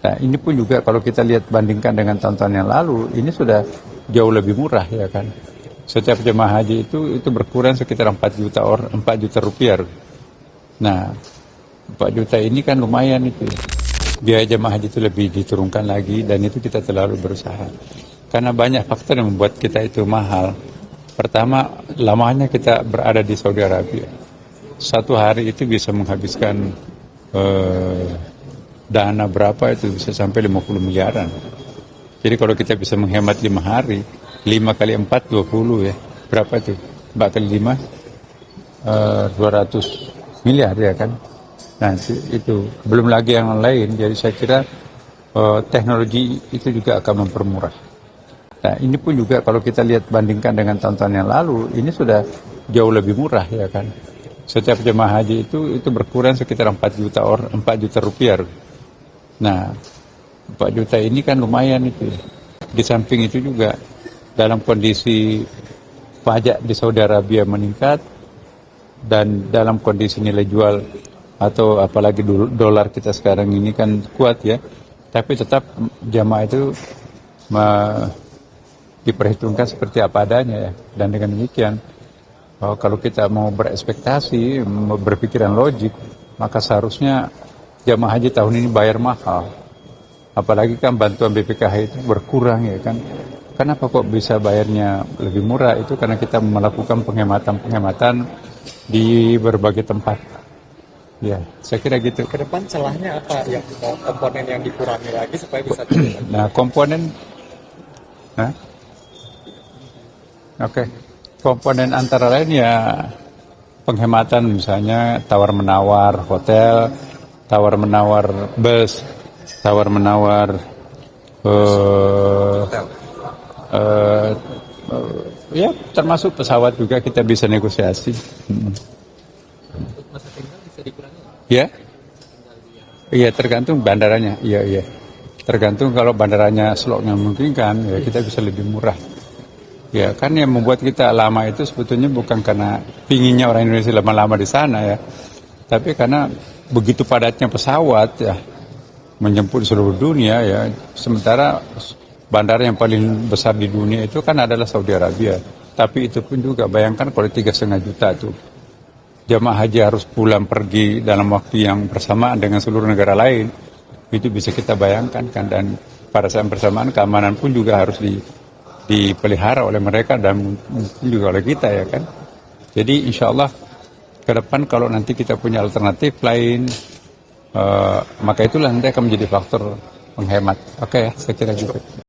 Nah, ini pun juga kalau kita lihat bandingkan dengan tahun-tahun yang lalu, ini sudah jauh lebih murah ya kan. Setiap jemaah haji itu berkurang sekitar 4 juta rupiah. Nah, 4 juta ini kan lumayan itu. Biaya jemaah haji itu lebih diturunkan lagi dan itu kita terlalu berusaha. Karena banyak faktor yang membuat kita itu mahal. Pertama, lamanya kita berada di Saudi Arabia. Satu hari itu bisa menghabiskan dana berapa itu bisa sampai 50 miliaran. Jadi kalau kita bisa menghemat 5 hari, 5 kali 4, 20 ya. Berapa itu? 4 kali 5, 200 miliar ya kan. Nah itu belum lagi yang lain. Jadi saya kira teknologi itu juga akan mempermurah. Nah ini pun juga kalau kita lihat bandingkan dengan tahun-tahun yang lalu, ini sudah jauh lebih murah ya kan. Setiap jemaah haji itu berkurang sekitar 4 juta rupiah. Nah 4 juta ini kan lumayan itu. Di samping itu juga dalam kondisi pajak di Saudi Arabia meningkat dan dalam kondisi nilai jual atau apalagi dolar kita sekarang ini kan kuat ya, tapi tetap jamaah itu diperhitungkan seperti apa adanya ya. Dan dengan demikian kalau kita mau berekspektasi, mau berpikiran logik, maka seharusnya jamaah haji tahun ini bayar mahal. Apalagi kan bantuan BPKH itu berkurang ya kan. Kenapa kok bisa bayarnya lebih murah? Itu karena kita melakukan penghematan di berbagai tempat. Ya, saya kira gitu. Ke depan celahnya apa yang komponen yang dikurangi lagi supaya bisa turun? Nah, komponen komponen antara lain ya penghematan, misalnya tawar-menawar hotel, tawar-menawar bus, tawar-menawar ya termasuk pesawat juga kita bisa negosiasi. Untuk masa tinggal bisa dikurangi? Ya, iya tergantung bandaranya. Iya. Tergantung kalau bandaranya slotnya memungkinkan, ya kita bisa lebih murah. Ya kan yang membuat kita lama itu sebetulnya bukan karena pinginnya orang Indonesia lama-lama di sana ya, tapi karena begitu padatnya pesawat ya menjemput seluruh dunia ya. Sementara bandara yang paling besar di dunia itu kan adalah Saudi Arabia. Tapi itu pun juga bayangkan kalau 3,5 juta tuh jamaah haji harus pulang pergi dalam waktu yang bersamaan dengan seluruh negara lain, itu bisa kita bayangkan kan. Dan pada saat bersamaan keamanan pun juga harus dipelihara oleh mereka dan mungkin juga oleh kita ya kan. Jadi insya Allah ke depan kalau nanti kita punya alternatif lain, maka itulah nanti akan menjadi faktor penghemat. Oke ya, saya kira gitu.